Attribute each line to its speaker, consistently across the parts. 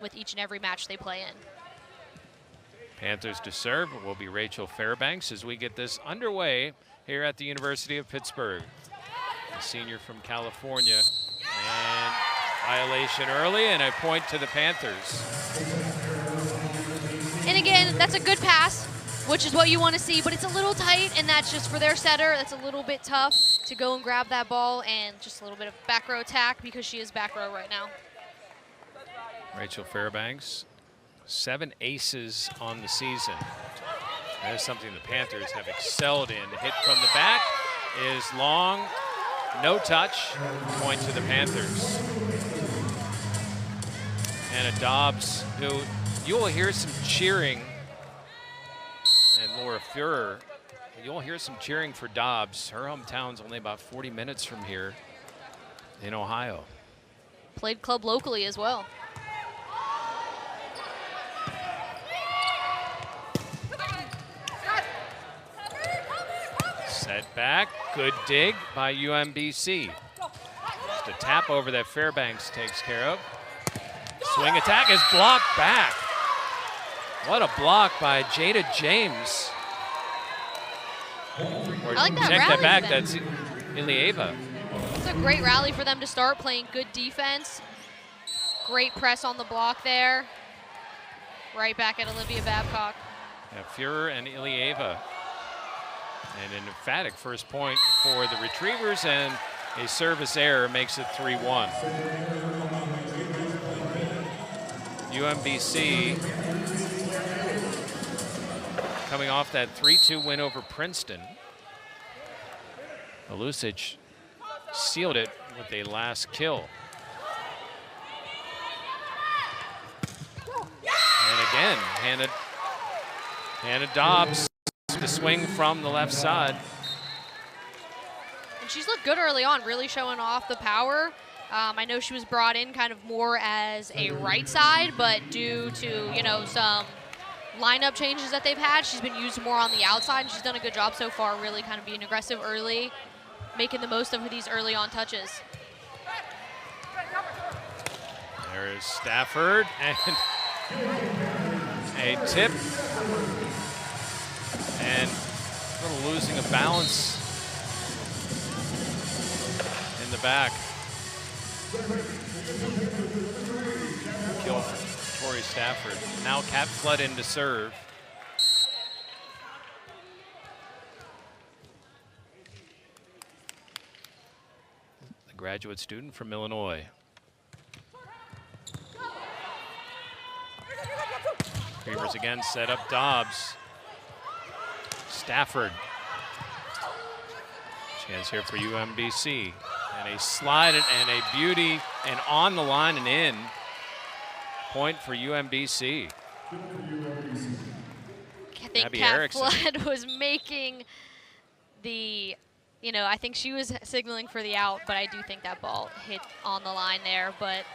Speaker 1: with each and every match they play in.
Speaker 2: Panthers to serve will be Rachel Fairbanks as we get this underway here at the University of Pittsburgh. The senior from California. And violation early and a point to the Panthers.
Speaker 1: And again, that's a good pass, which is what you want to see, but it's a little tight, and that's just for their setter. That's a little bit tough to go and grab that ball, and just a little bit of back row attack because she is back row right now.
Speaker 2: Rachel Fairbanks, 7 aces on the season. That is something the Panthers have excelled in. The hit from the back is long, no touch, point to the Panthers. Hannah Dobbs, who you will hear some cheering, and Laura Fuhrer, you'll hear some cheering for Dobbs. Her hometown's only about 40 minutes from here in Ohio.
Speaker 1: Played club locally as well.
Speaker 2: Set back, good dig by UMBC. Just a tap over that Fairbanks takes care of. Swing attack is blocked back. What a block by Jada James.
Speaker 1: I like that
Speaker 2: check
Speaker 1: rally
Speaker 2: that back,
Speaker 1: for them.
Speaker 2: that's Ilieva.
Speaker 1: It's a great rally for them to start, playing good defense. Great press on the block there. Right back at Olivia Babcock.
Speaker 2: Yeah, Fuhrer and Ilieva. And an emphatic first point for the Retrievers, and a service error makes it 3-1. UMBC coming off that 3-2 win over Princeton. Alusic sealed it with a last kill. And again, Hannah Dobbs to swing from the left side.
Speaker 1: And she's looked good early on, really showing off the power. I know she was brought in kind of more as a right side, but due to, you know, some lineup changes that they've had, she's been used more on the outside, and she's done a good job so far, really kind of being aggressive early, making the most of these early on touches.
Speaker 2: There is Stafford, and a tip, and a little losing of balance in the back. Kill for Tori Stafford. Now Kat Flood in to serve. The graduate student from Illinois. Reavers again set up Dobbs. Stafford. Chance here for UMBC. And a slide and a beauty, and on the line and in. Point for UMBC.
Speaker 1: I think Kat Flood was making the, you know, I think she was signaling for the out, but I do think that ball hit on the line there. But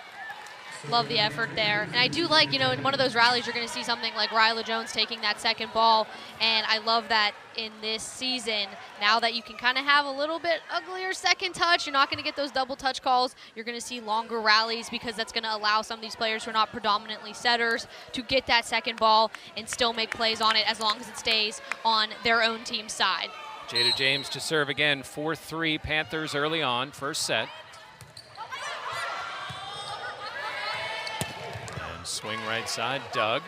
Speaker 1: love the effort there. And I do like, you know, in one of those rallies, you're going to see something like Ryla Jones taking that second ball. And I love that in this season, now that you can kind of have a little bit uglier second touch, you're not going to get those double touch calls. You're going to see longer rallies because that's going to allow some of these players who are not predominantly setters to get that second ball and still make plays on it as long as it stays on their own team's side.
Speaker 2: Jada James to serve again, 4-3 Panthers early on, first set. Swing right side, Doug.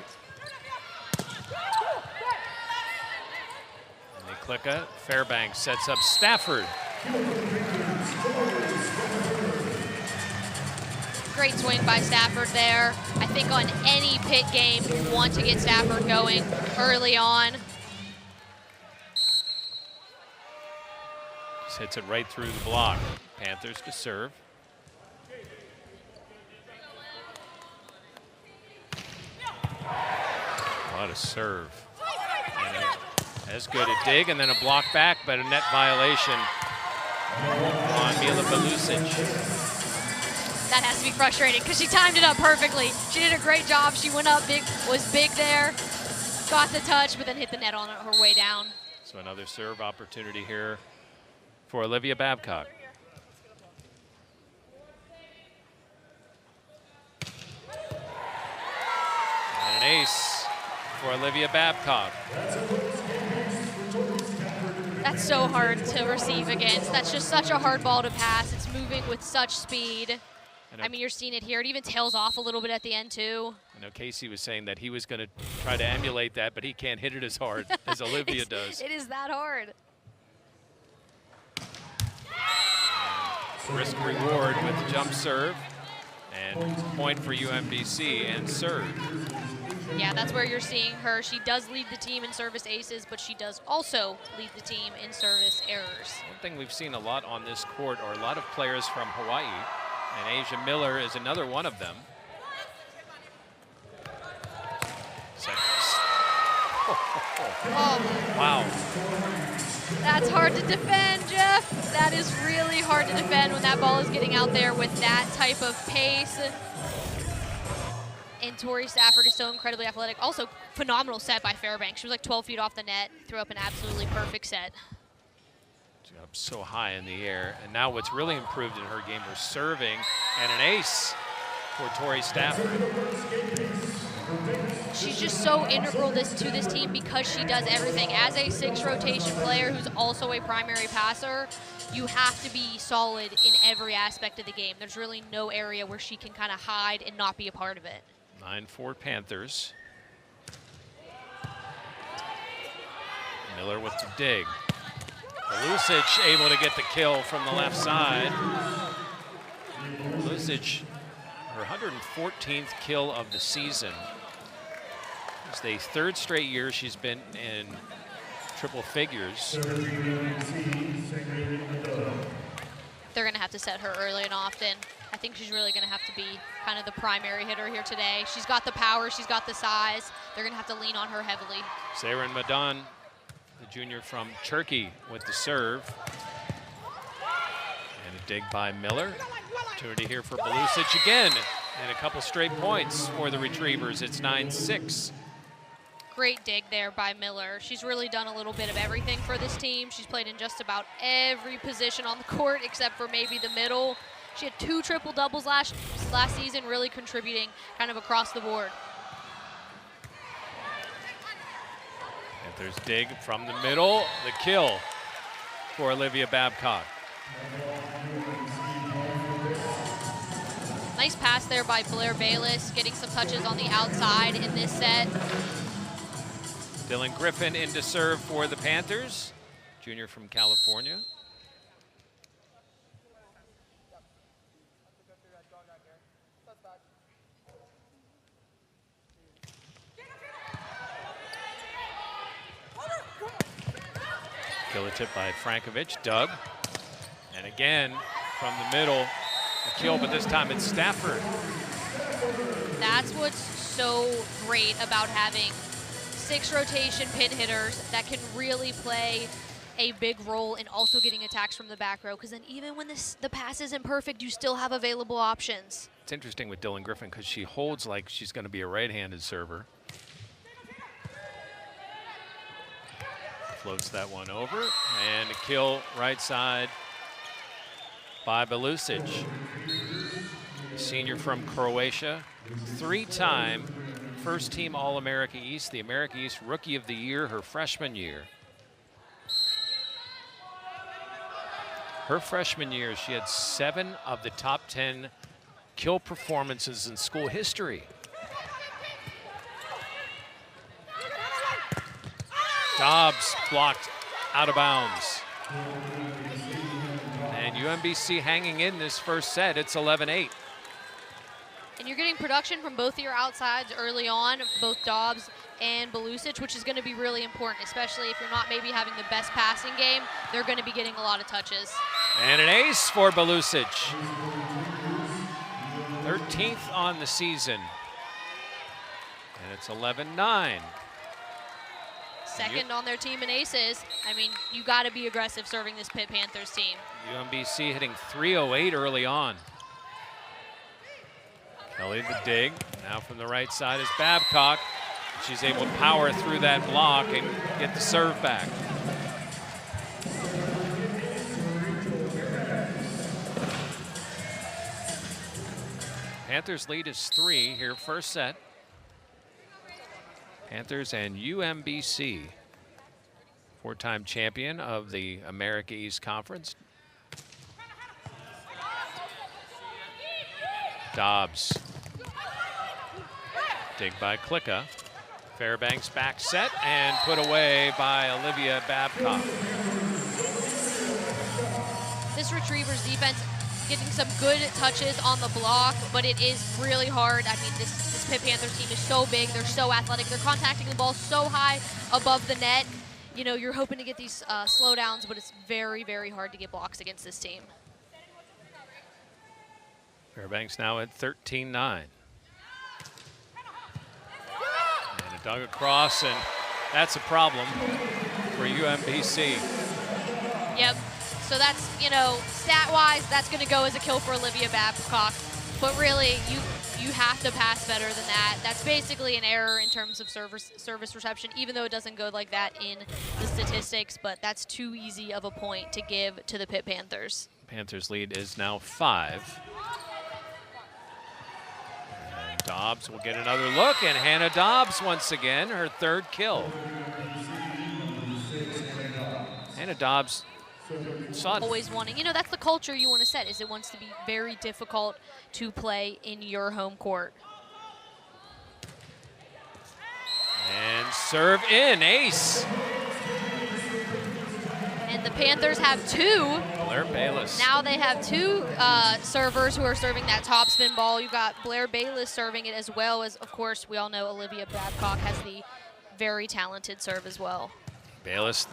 Speaker 2: And they click it. Fairbanks sets up Stafford.
Speaker 1: Great swing by Stafford there. I think on any Pitt game, you want to get Stafford going early on.
Speaker 2: Just hits it right through the block. Panthers to serve. What a serve. And as good a dig, and then a block back, but a net violation on Mila Belusic.
Speaker 1: That has to be frustrating because she timed it up perfectly. She did a great job. She went up big, was big there, got the touch, but then hit the net on her way down.
Speaker 2: So another serve opportunity here for Olivia Babcock. ace for Olivia Babcock.
Speaker 1: That's so hard to receive against. That's just such a hard ball to pass. It's moving with such speed. I mean, you're seeing it here. It even tails off a little bit at the end, too.
Speaker 2: I know Casey was saying that he was going to try to emulate that, but he can't hit it as hard as Olivia does.
Speaker 1: It is that hard.
Speaker 2: Risk reward with the jump serve, and point for UMBC and serve.
Speaker 1: Yeah, that's where you're seeing her. She does lead the team in service aces, but she does also lead the team in service errors.
Speaker 2: One thing we've seen a lot on this court are a lot of players from Hawaii, and Asia Miller is another one of them.
Speaker 1: Oh.
Speaker 2: Wow.
Speaker 1: That's hard to defend, Jeff. That is really hard to defend when that ball is getting out there with that type of pace. And Tori Stafford is so incredibly athletic. Also, phenomenal set by Fairbanks. She was like 12 feet off the net, threw up an absolutely perfect set.
Speaker 2: She got up so high in the air. And now what's really improved in her game is serving, and an ace for Tori Stafford.
Speaker 1: She's just so integral to this team because she does everything. As a 6 rotation player who's also a primary passer, you have to be solid in every aspect of the game. There's really no area where she can kind of hide and not be a part of it.
Speaker 2: 9-4 Panthers. Miller with the dig. Belusic able to get the kill from the left side. Belusic, her 114th kill of the season. It's the 3rd straight year she's been in triple figures.
Speaker 1: They're going to have to set her early and often. I think she's really going to have to be kind of the primary hitter here today. She's got the power, she's got the size. They're going to have to lean on her heavily.
Speaker 2: Saren Madan, the junior from Turkey, with the serve. And a dig by Miller. Opportunity here for Belusic again. And a couple straight points for the Retrievers. It's 9-6.
Speaker 1: Great dig there by Miller. She's really done a little bit of everything for this team. She's played in just about every position on the court except for maybe the middle. She had 2 triple doubles last season, really contributing kind of across the board.
Speaker 2: Panthers dig from the middle, the kill for Olivia Babcock.
Speaker 1: Nice pass there by Blair Bayless, getting some touches on the outside in this set.
Speaker 2: Dylan Griffin in to serve for the Panthers, junior from California. Kill a tip by Frankovic, Doug. And again, from the middle, a kill, but this time it's Stafford.
Speaker 1: That's what's so great about having 6 rotation pin hitters that can really play a big role in also getting attacks from the back row, because then even when the pass isn't perfect, you still have available options.
Speaker 2: It's interesting with Dylan Griffin because she holds like she's going to be a right-handed server. Floats that one over, and a kill right side by Belusic. Senior from Croatia, 3-time first team All-America East, the America East Rookie of the Year her freshman year. Her freshman year, she had 7 of the top 10 kill performances in school history. Dobbs blocked out of bounds. And UMBC hanging in this first set. It's 11-8.
Speaker 1: And you're getting production from both of your outsides early on, both Dobbs and Belusic, which is going to be really important, especially if you're not maybe having the best passing game. They're going to be getting a lot of touches.
Speaker 2: And an ace for Belusic. 13th on the season. And it's 11-9.
Speaker 1: Second on their team in aces. I mean, you got to be aggressive serving this Pitt Panthers team.
Speaker 2: UMBC hitting 308 early on. Kelly the dig. Now from the right side is Babcock. She's able to power through that block and get the serve back. Panthers lead is 3 here, first set. Panthers and UMBC, 4-time champion of the America East Conference. Dobbs. Dig by Klicka. Fairbanks back set and put away by Olivia Babcock.
Speaker 1: This Retrievers defense getting some good touches on the block, but it is really hard. I mean, this Pitt Panthers team is so big. They're so athletic. They're contacting the ball so high above the net. You know, you're hoping to get these slowdowns, but it's very, very hard to get blocks against this team.
Speaker 2: Fairbanks now at 13-9. And a dug across, and that's a problem for UMBC.
Speaker 1: Yep. So that's, you know, stat-wise, that's going to go as a kill for Olivia Babcock. But really, you have to pass better than that. That's basically an error in terms of service reception, even though it doesn't go like that in the statistics. But that's too easy of a point to give to the Pitt Panthers.
Speaker 2: Panthers lead is now 5. And Dobbs will get another look, and Hannah Dobbs once again, her 3rd kill. Hannah Dobbs
Speaker 1: always wanting, you know, that's the culture you want to set, is it wants to be very difficult to play in your home court.
Speaker 2: And serve in, ace.
Speaker 1: And the Panthers have 2.
Speaker 2: Blair Bayless.
Speaker 1: Now they have 2 servers who are serving that top spin ball. You've got Blair Bayless serving it, as well as, of course, we all know Olivia Babcock has the very talented serve as well.
Speaker 2: Bayless.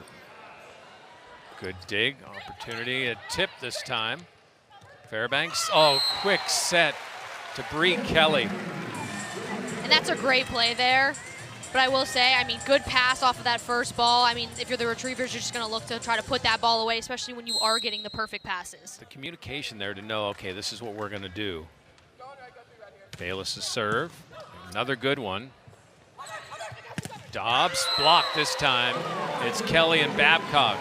Speaker 2: Good dig, opportunity, a tip this time. Fairbanks, oh, quick set to Bree Kelly.
Speaker 1: And that's a great play there. But I will say, I mean, good pass off of that first ball. I mean, if you're the Retrievers, you're just going to look to try to put that ball away, especially when you are getting the perfect passes.
Speaker 2: The communication there to know, okay, this is what we're going to do. Bayless's serve, another good one. Dobbs blocked this time. It's Kelly and Babcock.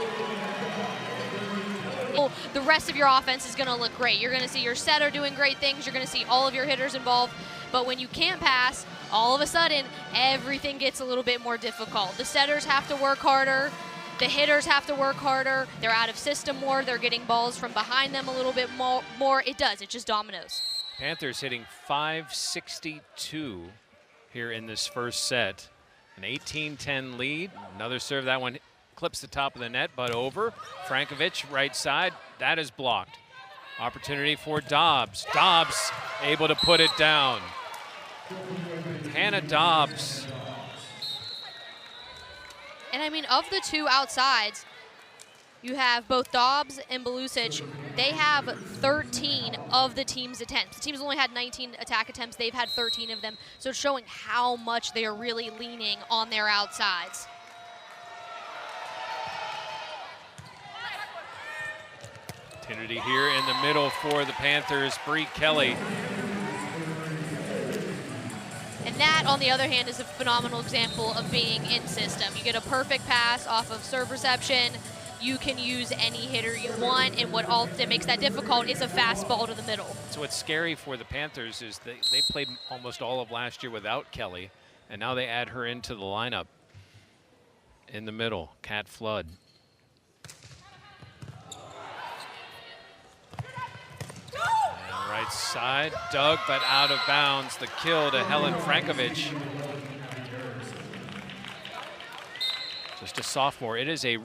Speaker 1: The rest of your offense is going to look great. You're going to see your setter doing great things. You're going to see all of your hitters involved. But when you can't pass, all of a sudden, everything gets a little bit more difficult. The setters have to work harder. The hitters have to work harder. They're out of system more. They're getting balls from behind them a little bit more. It does. It just dominoes.
Speaker 2: Panthers hitting .562 here in this first set. An 18-10 lead. Another serve. That one clips the top of the net, but over. Frankovich, right side. That is blocked. Opportunity for Dobbs. Dobbs able to put it down. Hannah Dobbs.
Speaker 1: And I mean, of the 2 outsides, you have both Dobbs and Belusic. They have 13 of the team's attempts. The team's only had 19 attack attempts. They've had 13 of them. So it's showing how much they are really leaning on their outsides.
Speaker 2: Opportunity here in the middle for the Panthers, Bree Kelly.
Speaker 1: And that, on the other hand, is a phenomenal example of being in system. You get a perfect pass off of serve reception. You can use any hitter you want, and what often makes that difficult is a fast ball to the middle.
Speaker 2: So what's scary for the Panthers is they played almost all of last year without Kelly, and now they add her into the lineup in the middle. Kat Flood. And right side, dug but out of bounds. The kill to Helen Frankovich. Just a sophomore. It is a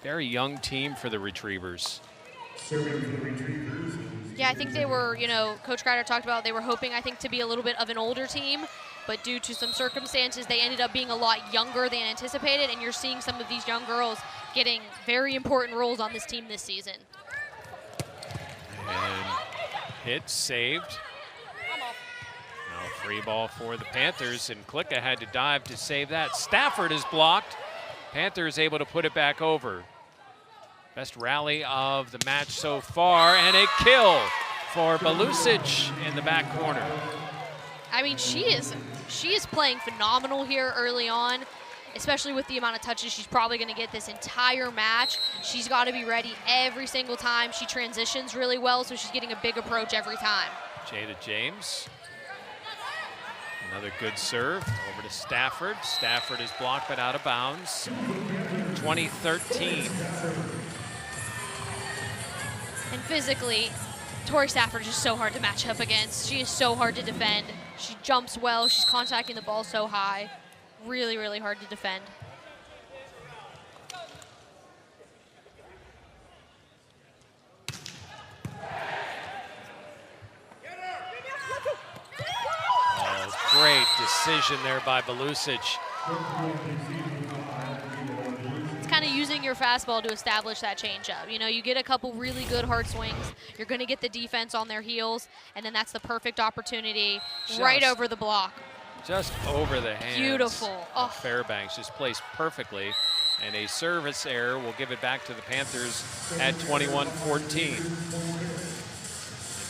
Speaker 2: very young team for the Retrievers.
Speaker 1: Yeah, I think they were, you know, Coach Kreider talked about they were hoping, I think, to be a little bit of an older team, but due to some circumstances, they ended up being a lot younger than anticipated, and you're seeing some of these young girls getting very important roles on this team this season.
Speaker 2: And hit saved. Now free ball for the Panthers, and Klicka had to dive to save that. Stafford is blocked. Panthers able to put it back over. Best rally of the match so far, and a kill for Belusic in the back corner.
Speaker 1: I mean, she is playing phenomenal here early on, especially with the amount of touches she's probably going to get this entire match. She's got to be ready every single time. She transitions really well, so she's getting a big approach every time.
Speaker 2: Jada James. Another good serve over to Stafford. Stafford is blocked but out of bounds. 20-13.
Speaker 1: And physically, Tori Stafford is just so hard to match up against. She is so hard to defend. She jumps well. She's contacting the ball so high. Really, really hard to defend.
Speaker 2: Great decision there by Belusic.
Speaker 1: It's kind of using your fastball to establish that changeup. You know, you get a couple really good hard swings, you're going to get the defense on their heels, and then that's the perfect opportunity right over the block.
Speaker 2: Just over the hands.
Speaker 1: Beautiful. Oh.
Speaker 2: Fairbanks just placed perfectly, and a service error will give it back to the Panthers at 21-14.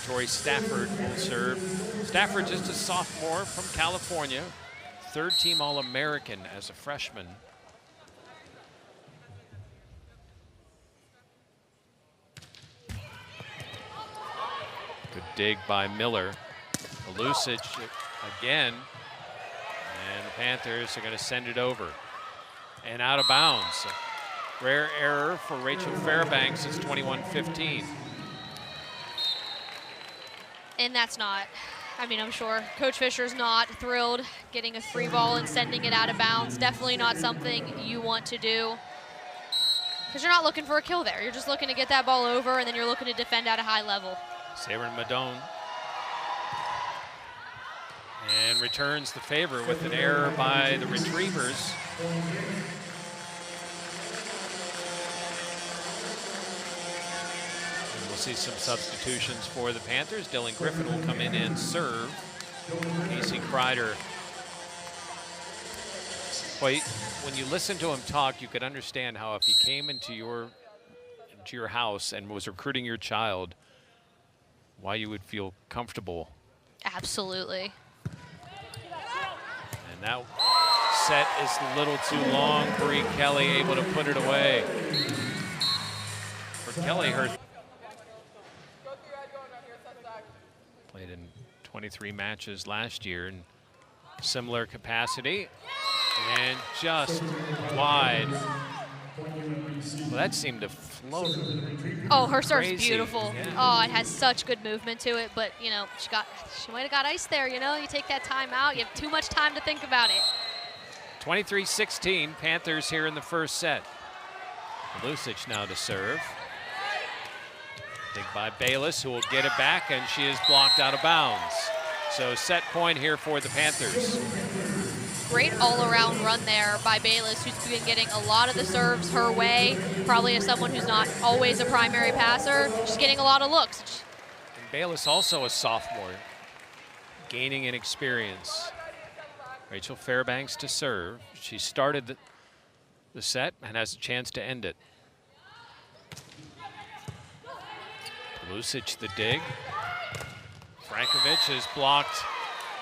Speaker 2: Tori Stafford will serve. Stafford, just a sophomore from California, third-team All-American as a freshman. Good dig by Miller. Belusic again, and the Panthers are going to send it over. And out of bounds. Rare error for Rachel Fairbanks. It's 21-15.
Speaker 1: And that's not, I mean, I'm sure Coach Fisher's not thrilled getting a free ball and sending it out of bounds. Definitely not something you want to do, because you're not looking for a kill there. You're just looking to get that ball over, and then you're looking to defend at a high level.
Speaker 2: Sarin Madone. And returns the favor with an error by the Retrievers. See some substitutions for the Panthers. Dylan Griffin will come in and serve. Casey Kreider. Well, when you listen to him talk, you could understand how if he came into your house and was recruiting your child, why you would feel comfortable.
Speaker 1: Absolutely.
Speaker 2: And that set is a little too long. Bree Kelly able to put it away. For Kelly, her played in 23 matches last year in similar capacity, and just wide. Well, that seemed to float.
Speaker 1: Oh, her serve's beautiful.
Speaker 2: Yeah.
Speaker 1: Oh, it has such good movement to it, but you know, she might have got ice there. You know, you take that time out, you have too much time to think about it.
Speaker 2: 23-16, Panthers here in the first set. Belusic now to serve. Dig by Bayless, who will get it back, and she is blocked out of bounds. So set point here for the Panthers.
Speaker 1: Great all-around run there by Bayless, who's been getting a lot of the serves her way. Probably as someone who's not always a primary passer, she's getting a lot of looks.
Speaker 2: And Bayless also a sophomore, gaining in experience. Rachel Fairbanks to serve. She started the set and has a chance to end it. Belusic the dig. Frankovic is blocked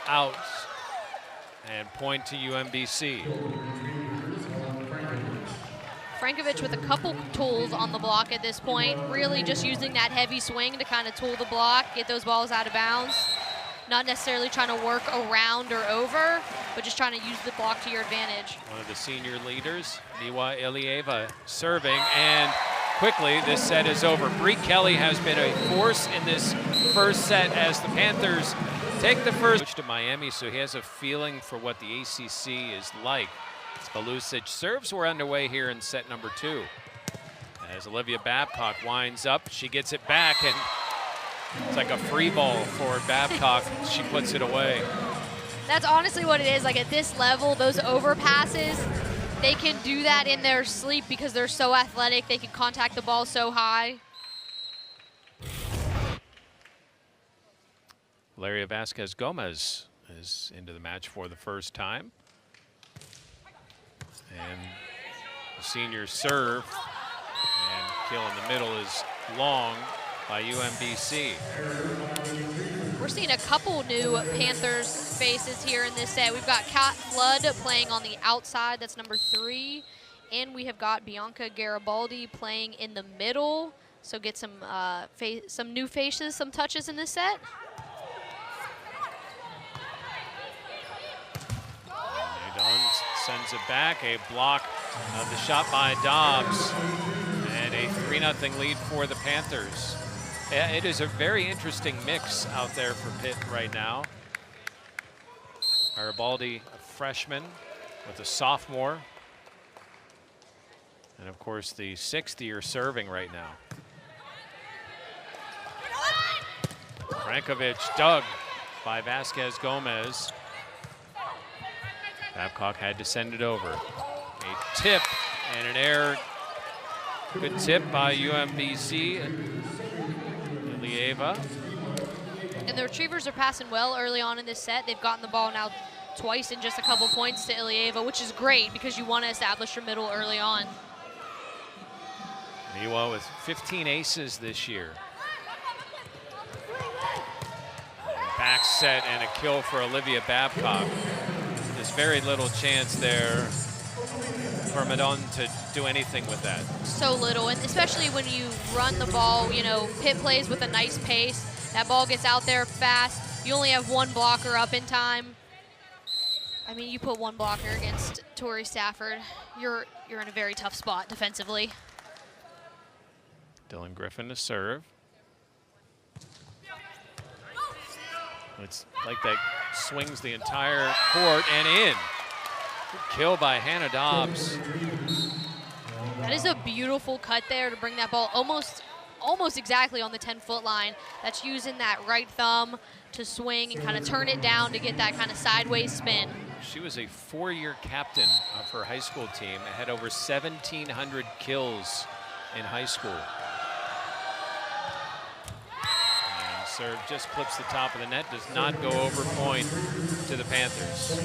Speaker 2: out, and point to UMBC.
Speaker 1: Frankovic with a couple tools on the block at this point, really just using that heavy swing to kind of tool the block, get those balls out of bounds. Not necessarily trying to work around or over, but just trying to use the block to your advantage.
Speaker 2: One of the senior leaders, Miwa Ilieva, serving, and quickly this set is over. Bree Kelly has been a force in this first set as the Panthers take the first to Miami, so he has a feeling for what the ACC is like. Belusic serves were underway here in set number 2. As Olivia Babcock winds up, she gets it back, and it's like a free ball for Babcock. She puts it away.
Speaker 1: That's honestly what it is. Like at this level, those overpasses, they can do that in their sleep because they're so athletic. They can contact the ball so high.
Speaker 2: Valeria Vasquez Gomez is into the match for the first time. And the senior serve, and kill in the middle is long by UMBC.
Speaker 1: We're seeing a couple new Panthers faces here in this set. We've got Kat Flood playing on the outside, that's number 3. And we have got Bianca Garibaldi playing in the middle. So get some new faces, some touches in this set.
Speaker 2: sends it back. A block of the shot by Dobbs. And a 3-0 lead for the Panthers. It is a very interesting mix out there for Pitt right now. Garibaldi, a freshman, with a sophomore. And of course, the 6th-year serving right now. Frankovic dug by Vasquez Gomez. Babcock had to send it over. A tip and an error. Good tip by UMBC. Ilieva.
Speaker 1: And the retrievers are passing well early on in this set. They've gotten the ball now twice in just a couple points to Ilieva, which is great because you want to establish your middle early on.
Speaker 2: Niwa with 15 aces this year. Back set and a kill for Olivia Babcock. There's very little chance there for Madon to do anything with that.
Speaker 1: So little, and especially when you run the ball, you know, Pitt plays with a nice pace. That ball gets out there fast. You only have one blocker up in time. I mean, you put one blocker against Tori Stafford, you're in a very tough spot defensively.
Speaker 2: Dylan Griffin to serve. It's like that swings the entire court and in. Good kill by Hannah Dobbs.
Speaker 1: That is a beautiful cut there to bring that ball almost exactly on the 10-foot line. That's using that right thumb to swing and kind of turn it down to get that kind of sideways spin.
Speaker 2: She was a 4-year captain of her high school team and had over 1,700 kills in high school. Serve just clips the top of the net, does not go over point to the Panthers.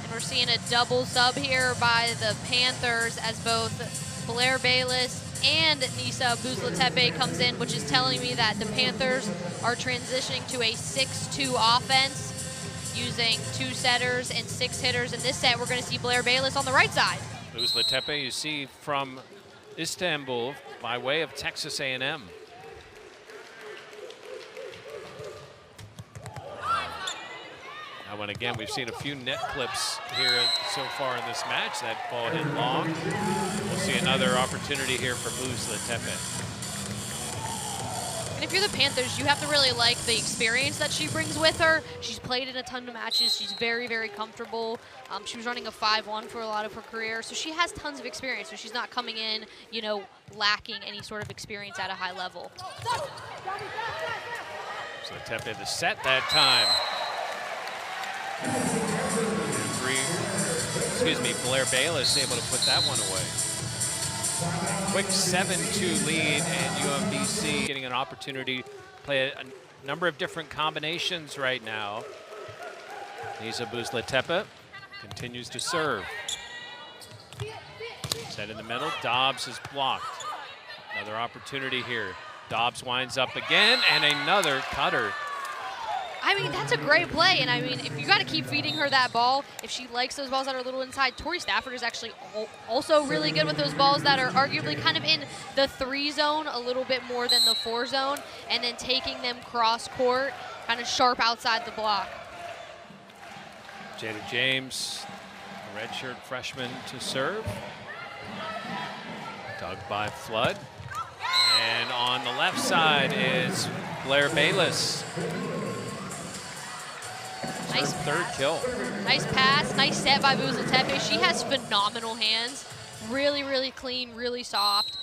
Speaker 1: And we're seeing a double sub here by the Panthers as both Blair Bayless and Nisa Buzlatepe comes in, which is telling me that the Panthers are transitioning to a 6-2 offense using 2 setters and 6 hitters. In this set, we're going to see Blair Bayless on the right side.
Speaker 2: Buzlatepe, you see from Istanbul by way of Texas A&M. Now, and again, we've seen a few net clips here so far in this match. That ball hit long. We'll see another opportunity here for Buzlatepe.
Speaker 1: And if you're the Panthers, you have to really like the experience that she brings with her. She's played in a ton of matches. She's very, very comfortable. She was running a 5-1 for a lot of her career, so she has tons of experience. So she's not coming in, you know, lacking any sort of experience at a high level.
Speaker 2: Buzlatepe the set that time. Blair Bayless able to put that one away. Quick 7-2 lead, and UMBC getting an opportunity to play a number of different combinations right now. Nisa Buzlatepe continues to serve. Set in the middle, Dobbs is blocked. Another opportunity here. Dobbs winds up again, and another cutter.
Speaker 1: I mean, that's a great play, and I mean, if you got to keep feeding her that ball, if she likes those balls that are a little inside, Tori Stafford is actually also really good with those balls that are arguably kind of in the 3 zone a little bit more than the 4 zone, and then taking them cross court, kind of sharp outside the block.
Speaker 2: Jada James, a redshirt freshman to serve. Dug by Flood. And on the left side is Blair Bayless.
Speaker 1: Nice
Speaker 2: third kill.
Speaker 1: Nice pass, nice set by Buzlatepe. She has phenomenal hands. Really, really clean, really soft.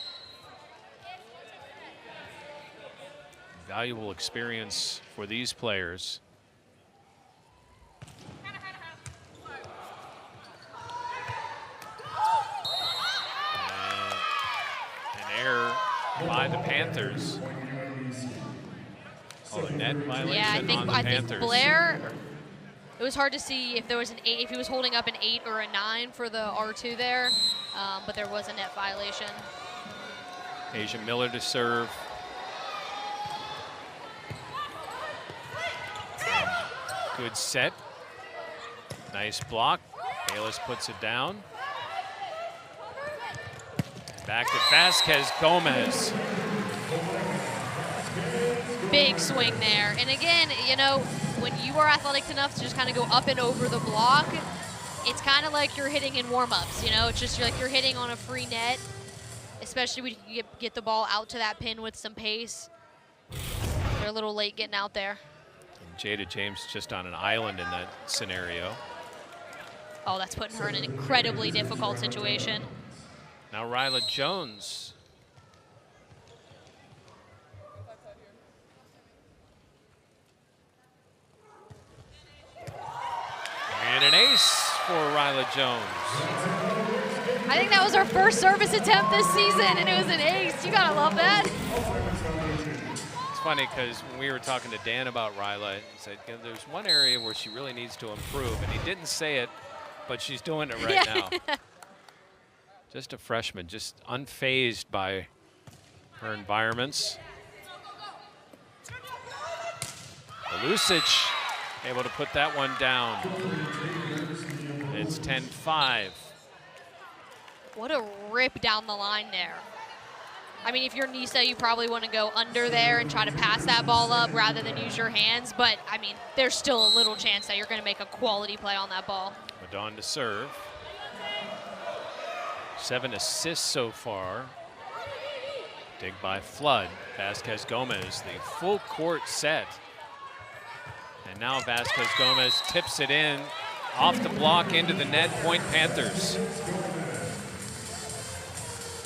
Speaker 2: Valuable experience for these players. And an error by the Panthers. Oh, a net violation on the Panthers.
Speaker 1: I think Blair, it was hard to see if there was an 8, if he was holding up an 8 or a 9 for the R2 there, but there was a net violation.
Speaker 2: Asia Miller to serve. Good set. Nice block. Bayless puts it down. Back to Vasquez Gomez.
Speaker 1: Big swing there. And again, you know, when you are athletic enough to just kind of go up and over the block, it's kind of like you're hitting in warm-ups, you know? It's just like you're hitting on a free net, especially when you get the ball out to that pin with some pace. They're a little late getting out there.
Speaker 2: And Jada James just on an island in that scenario.
Speaker 1: Oh, that's putting her in an incredibly difficult situation.
Speaker 2: Now Ryla Jones. And an ace for Ryla Jones.
Speaker 1: I think that was her first service attempt this season, and it was an ace. You gotta love that.
Speaker 2: It's funny because when we were talking to Dan about Ryla, he said, you know, there's one area where she really needs to improve, and he didn't say it, but she's doing it right now. Just a freshman, just unfazed by her environments. Belusic able to put that one down. It's 10-5.
Speaker 1: What a rip down the line there. I mean, if you're Nisa, you probably want to go under there and try to pass that ball up rather than use your hands. But, I mean, there's still a little chance that you're going to make a quality play on that ball.
Speaker 2: Madon to serve. 7 assists so far. Dig by Flood. Vasquez Gomez, the full court set. And now Vasquez Gomez tips it in off the block into the net. Point Panthers.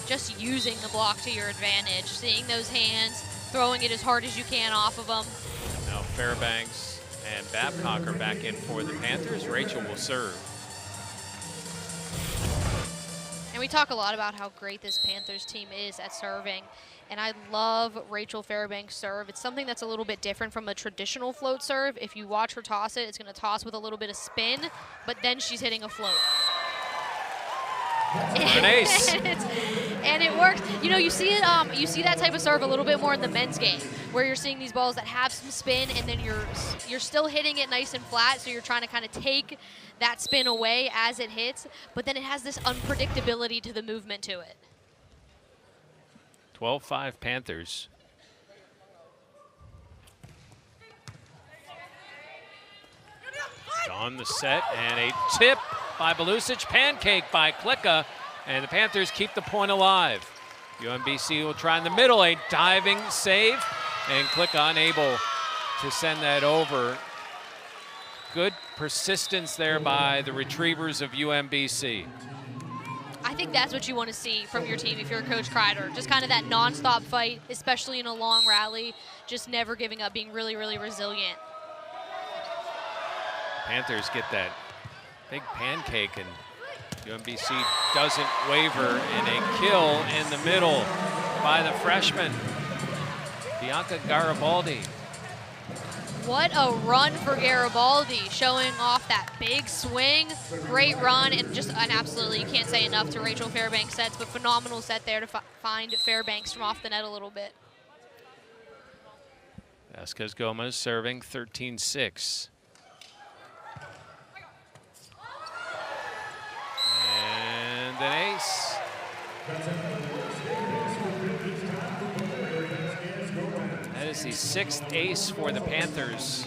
Speaker 1: Just using the block to your advantage, seeing those hands, throwing it as hard as you can off of them.
Speaker 2: Now Fairbanks and Babcock are back in for the Panthers. Rachel will serve.
Speaker 1: And we talk a lot about how great this Panthers team is at serving. And I love Rachel Fairbanks' serve. It's something that's a little bit different from a traditional float serve. If you watch her toss it, it's going to toss with a little bit of spin, but then she's hitting a float.
Speaker 2: An ace.
Speaker 1: And it works. You know, you see it. You see that type of serve a little bit more in the men's game, where you're seeing these balls that have some spin, and then you're still hitting it nice and flat. So you're trying to kind of take that spin away as it hits, but then it has this unpredictability to the movement to it.
Speaker 2: 12-5 Panthers. On the set, and a tip by Belusic, pancake by Klicka, and the Panthers keep the point alive. UMBC will try in the middle, a diving save, and Klicka unable to send that over. Good persistence there by the retrievers of UMBC.
Speaker 1: I think that's what you want to see from your team if you're Coach Kreider. Just kind of that nonstop fight, especially in a long rally, just never giving up, being really, really resilient.
Speaker 2: Panthers get that big pancake, and UMBC doesn't waver, and a kill in the middle by the freshman, Bianca Garibaldi.
Speaker 1: What a run for Garibaldi, showing off that big swing. Great run, and just an absolutely, you can't say enough to Rachel Fairbanks' sets, but phenomenal set there to find Fairbanks from off the net a little bit.
Speaker 2: Vasquez Gomez serving 13-6. And an ace. That is the 6th ace for the Panthers.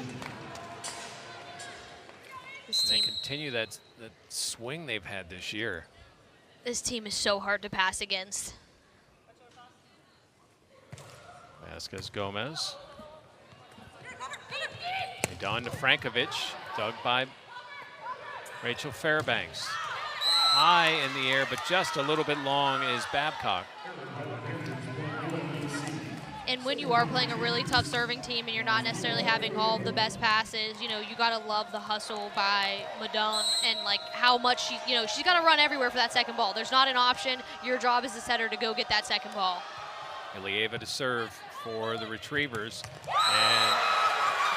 Speaker 2: They continue that swing they've had this year.
Speaker 1: This team is so hard to pass against.
Speaker 2: Vasquez Gomez. Dawn to Frankovic, dug by Rachel Fairbanks. High in the air, but just a little bit long is Babcock.
Speaker 1: And when you are playing a really tough serving team and you're not necessarily having all of the best passes, you know, you got to love the hustle by Madon and, like, how much she's got to run everywhere for that second ball. There's not an option. Your job as a setter to go get that second ball.
Speaker 2: Ilieva to serve for the retrievers. And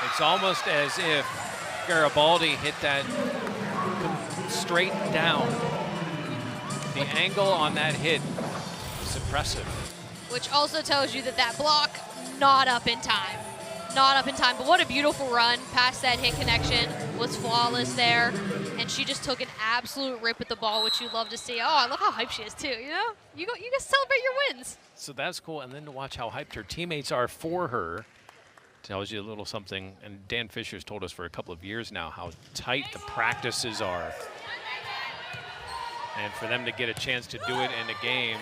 Speaker 2: it's almost as if Garibaldi hit that straight down. The angle on that hit is impressive.
Speaker 1: Which also tells you that that block, not up in time. Not up in time, but what a beautiful run. Past that hit connection, was flawless there. And she just took an absolute rip at the ball, which you love to see. Oh, I love how hyped she is too, you know? You can celebrate your wins.
Speaker 2: So that's cool, and then to watch how hyped her teammates are for her tells you a little something. And Dan Fisher's told us for a couple of years now how tight the practices are And for them to get a chance to do it in a game,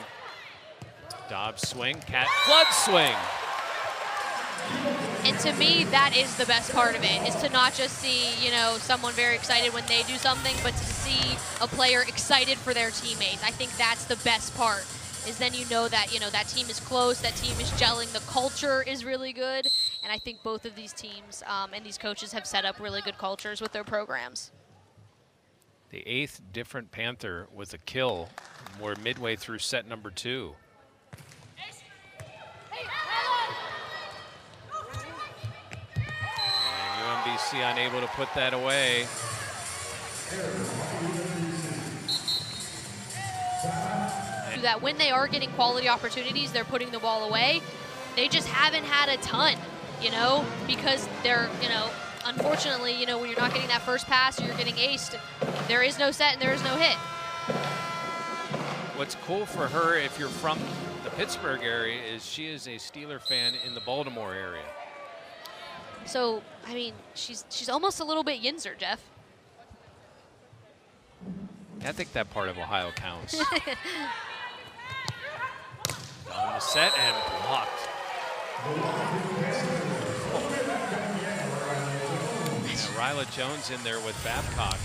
Speaker 2: Dobbs swing, Cat Flood swing.
Speaker 1: And to me, that is the best part of it, is to not just see, you know, someone very excited when they do something, but to see a player excited for their teammates. I think that's the best part, is then you know, that team is close, that team is gelling, the culture is really good. And I think both of these teams and these coaches have set up really good cultures with their programs.
Speaker 2: The 8th different Panther with a kill. We're midway through set number 2. UMBC unable to put that away.
Speaker 1: That when they are getting quality opportunities, they're putting the ball away. They just haven't had a ton, you know, because they're, you know, unfortunately, you know, when you're not getting that first pass or you're getting aced, there is no set and there is no hit.
Speaker 2: What's cool for her, if you're from the Pittsburgh area, is she is a Steeler fan in the Baltimore area.
Speaker 1: So, I mean, she's almost a little bit Yinzer, Jeff.
Speaker 2: I think that part of Ohio counts. On the set and blocked. Ryla Jones in there with Babcock.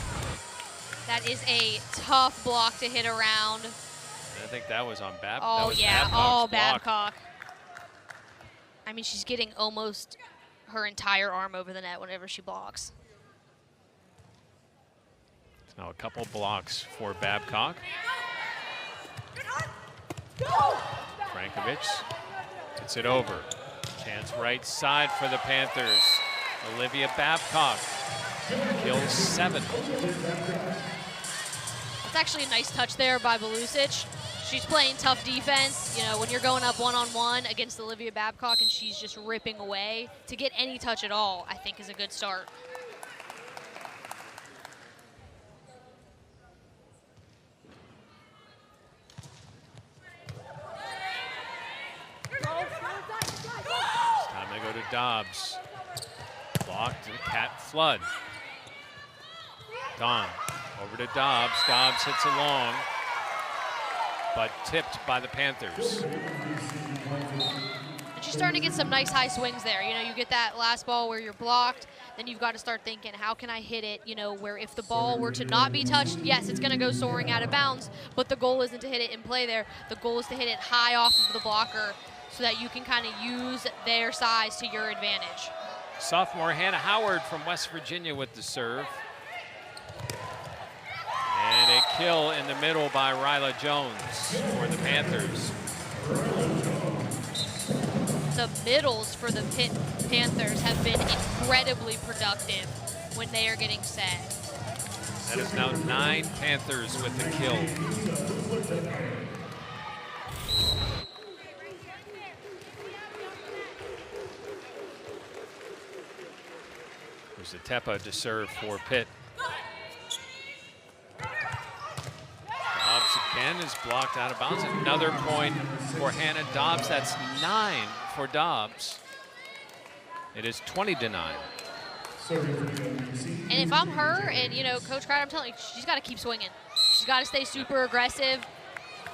Speaker 1: That is a tough block to hit around.
Speaker 2: I think that was on Babcock.
Speaker 1: Oh, yeah. Oh, Babcock.
Speaker 2: Block.
Speaker 1: I mean, she's getting almost her entire arm over the net whenever she blocks.
Speaker 2: Now a couple blocks for Babcock. Frankovich gets it over. Chance right side for the Panthers. Olivia Babcock kills 7.
Speaker 1: It's actually a nice touch there by Belusic. She's playing tough defense. You know, when you're going up one-on-one against Olivia Babcock and she's just ripping away, to get any touch at all, I think is a good start.
Speaker 2: It's time to go to Dobbs. Blocked to Cat Flood. Dawn over to Dobbs. Dobbs hits along, but tipped by the Panthers.
Speaker 1: And she's starting to get some nice high swings there. You know, you get that last ball where you're blocked, then you've got to start thinking, how can I hit it, you know, where if the ball were to not be touched, yes, it's going to go soaring out of bounds, but the goal isn't to hit it in play there. The goal is to hit it high off of the blocker so that you can kind of use their size to your advantage.
Speaker 2: Sophomore Hannah Howard from West Virginia with the serve. And a kill in the middle by Ryla Jones for the Panthers.
Speaker 1: The middles for the Pitt Panthers have been incredibly productive when they are getting set.
Speaker 2: That is now 9 Panthers with the kill. There's a Tepa to serve for Pitt. Dobbs again is blocked out of bounds. Another point for Hannah Dobbs. That's 9 for Dobbs. It is 20-9.
Speaker 1: And if I'm her and, you know, Coach Crider, I'm telling you, she's got to keep swinging. She's got to stay super aggressive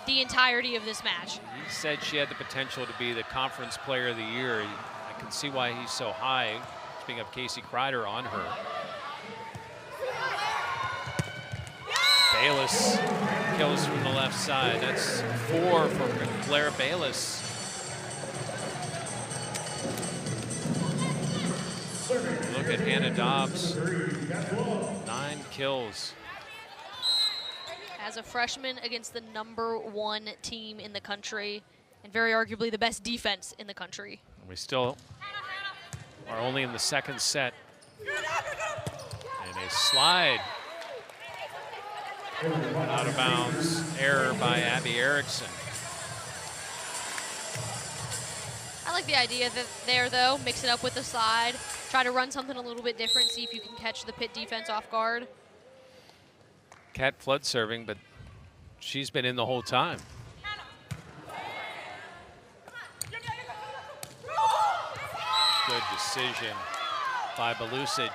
Speaker 1: the entirety of this match.
Speaker 2: He said she had the potential to be the conference player of the year. I can see why he's so high. Speaking of Casey Crider on her. Bayless kills from the left side. That's 4 for Blair Bayless. Look at Hannah Dobbs. 9 kills.
Speaker 1: As a freshman against the #1 team in the country, and very arguably the best defense in the country.
Speaker 2: We still are only in the second set. And a slide. Out of bounds. Error by Abby Erickson.
Speaker 1: I like the idea that there, though. Mix it up with the slide. Try to run something a little bit different. See if you can catch the Pitt defense off guard.
Speaker 2: Cat Flood serving, but she's been in the whole time. Good decision by Belusic.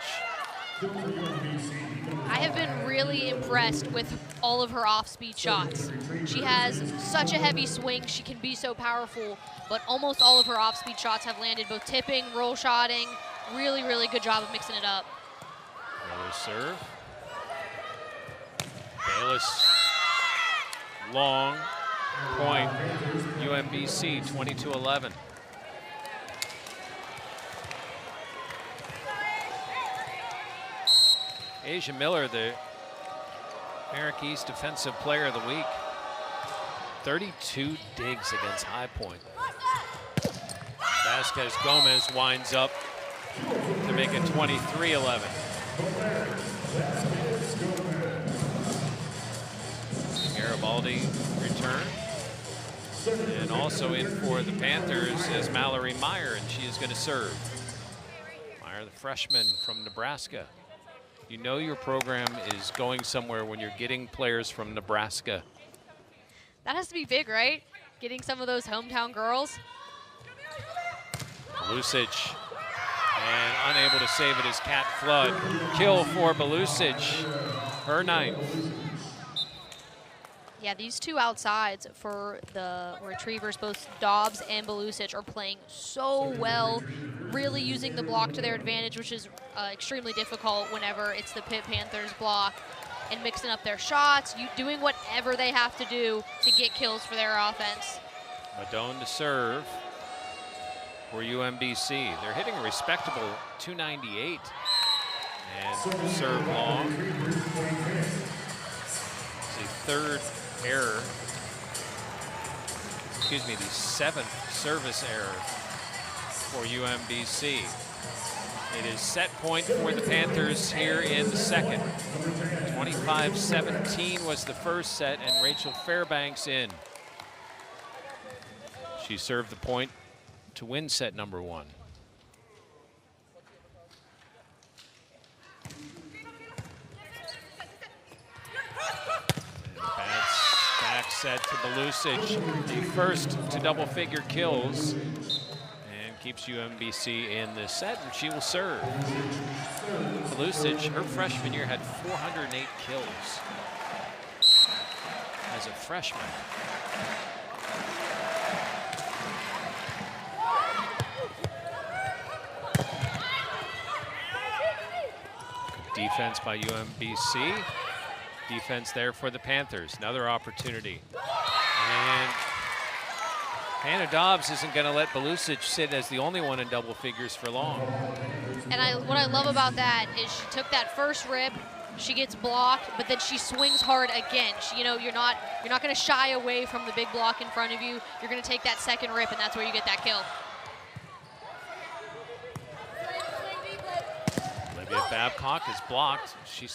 Speaker 1: I have been really really impressed with all of her off-speed shots. She has such a heavy swing. She can be so powerful, but almost all of her off-speed shots have landed, both tipping, roll shotting. Really, really good job of mixing it up.
Speaker 2: Another serve. Bayless, long, point, UMBC 22-11. Asia Miller, the Merrick East Defensive Player of the Week. 32 digs against High Point. Vasquez Gomez winds up to make it 23-11. Garibaldi return. And also in for the Panthers is Mallory Meyer, and she is going to serve. Meyer, the freshman from Nebraska. You know your program is going somewhere when you're getting players from Nebraska.
Speaker 1: That has to be big, right? Getting some of those hometown girls.
Speaker 2: Belusic, and unable to save it is Kat Flood. Kill for Belusic, her 9th.
Speaker 1: Yeah, these two outsides for the Retrievers, both Dobbs and Belusic, are playing so well, really using the block to their advantage, which is extremely difficult whenever it's the Pitt Panthers block, and mixing up their shots, doing whatever they have to do to get kills for their offense.
Speaker 2: Madone to serve for UMBC. They're hitting a respectable 298. And serve long. It's the third error. Excuse me, the 7th service error for UMBC. It is set point for the Panthers here in the second. 25-17 was the first set, and Rachel Fairbanks in. She served the point to win set number 1. Back set to Belusic, the first to double-figure kills, and keeps UMBC in this set, and she will serve. Belusic, her freshman year, had 408 kills as a freshman. Defense by UMBC. Defense there for the Panthers. Another opportunity. And Hannah Dobbs isn't going to let Belusic sit as the only one in double figures for long.
Speaker 1: And what I love about that is she took that first rip, she gets blocked, but then she swings hard again. You're not going to shy away from the big block in front of you. You're going to take that second rip, and that's where you get that kill.
Speaker 2: Olivia Babcock is blocked. She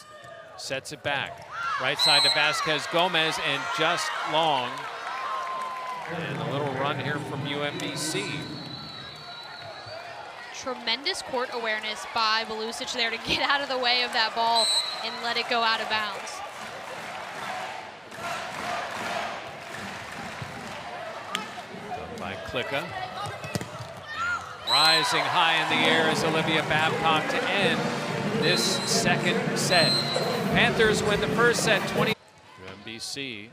Speaker 2: sets it back. Right side to Vasquez Gomez, and just long. And a little run here from UMBC.
Speaker 1: Tremendous court awareness by Belusic there to get out of the way of that ball and let it go out of bounds.
Speaker 2: Done by Klicka. Rising high in the air is Olivia Babcock to end this second set. Panthers win the first set, 20. UMBC.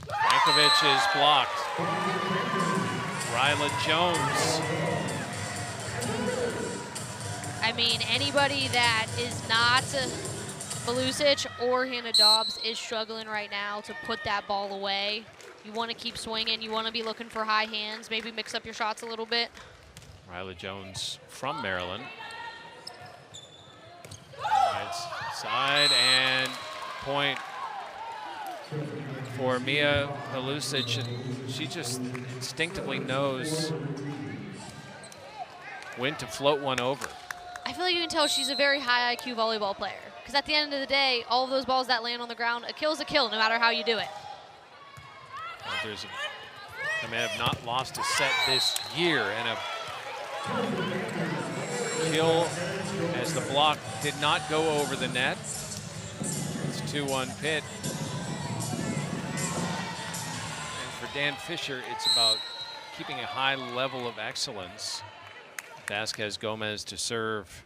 Speaker 2: Frankovic is blocked. Ryla Jones.
Speaker 1: I mean, anybody that is not Belusic or Hannah Dobbs is struggling right now to put that ball away. You want to keep swinging. You want to be looking for high hands. Maybe mix up your shots a little bit.
Speaker 2: Ryla Jones from Maryland. Right side and point for Mia Belusic. And she just instinctively knows when to float one over.
Speaker 1: I feel like you can tell she's a very high IQ volleyball player. Because at the end of the day, all of those balls that land on the ground, a kill's a kill no matter how you do it.
Speaker 2: They may have not lost a set this year, and a kill as the block did not go over the net. It's 2-1 Pitt. And for Dan Fisher, it's about keeping a high level of excellence Vasquez Gomez to serve.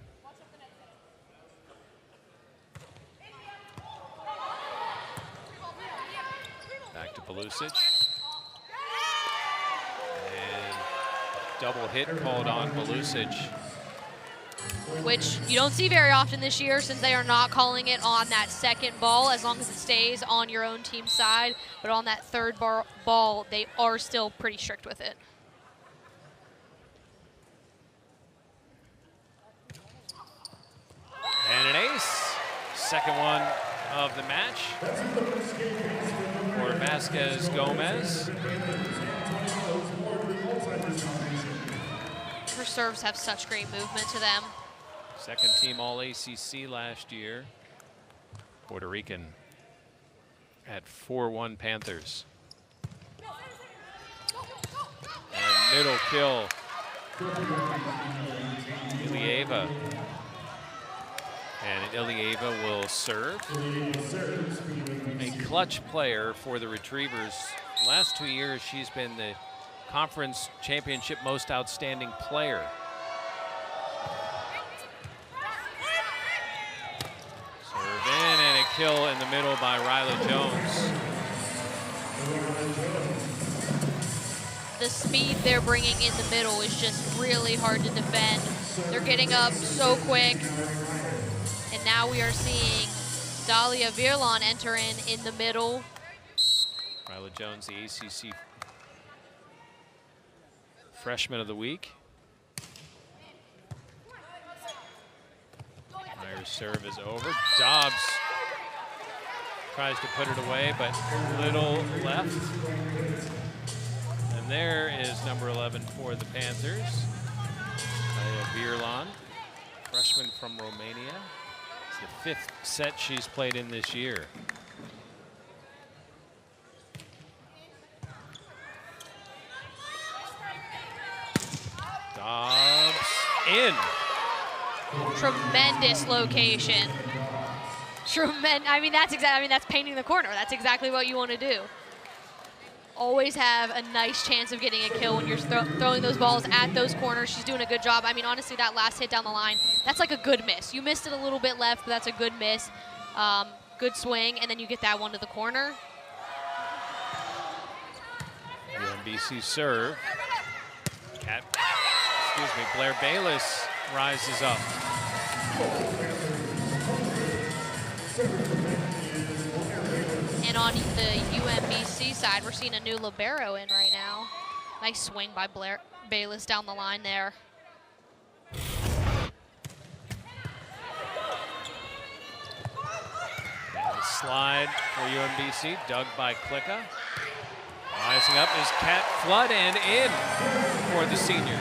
Speaker 2: Back to Belusic. And double hit called on Belusic.
Speaker 1: Which you don't see very often this year, since they are not calling it on that second ball as long as it stays on your own team side. But on that third ball, they are still pretty strict with it.
Speaker 2: And an ace. Second one of the match for Vasquez Gomez.
Speaker 1: Her serves have such great movement to them.
Speaker 2: Second team All-ACC last year. Puerto Rican at 4-1 Panthers. And middle kill. Ilieva. And Ilieva will serve. A clutch player for the Retrievers. Last 2 years, she's been the conference championship most outstanding player. Serve in, and a kill in the middle by Ryla Jones.
Speaker 1: The speed they're bringing in the middle is just really hard to defend. They're getting up so quick. And now we are seeing Dahlia Virlon enter in the middle.
Speaker 2: Ryla Jones, the ACC Freshman of the Week. Myers' serve is over. Dobbs tries to put it away, but little left. And there is number 11 for the Panthers. Virlon, freshman from Romania. It's the 5th set she's played in this year. Dobbs in.
Speaker 1: Tremendous location. I mean, that's painting the corner. That's exactly what you want to do. Always have a nice chance of getting a kill when you're throwing those balls at those corners. She's doing a good job. I mean, honestly, that last hit down the line, that's like a good miss. You missed it a little bit left, but that's a good miss. Good swing, and then you get that one to the corner.
Speaker 2: UMBC serve. Blair Bayless rises up.
Speaker 1: And on the UMBC side, we're seeing a new libero in right now. Nice swing by Blair Bayless down the line there.
Speaker 2: And a slide for UMBC, dug by Klicka. Rising up is Kat Flood, and in for the senior.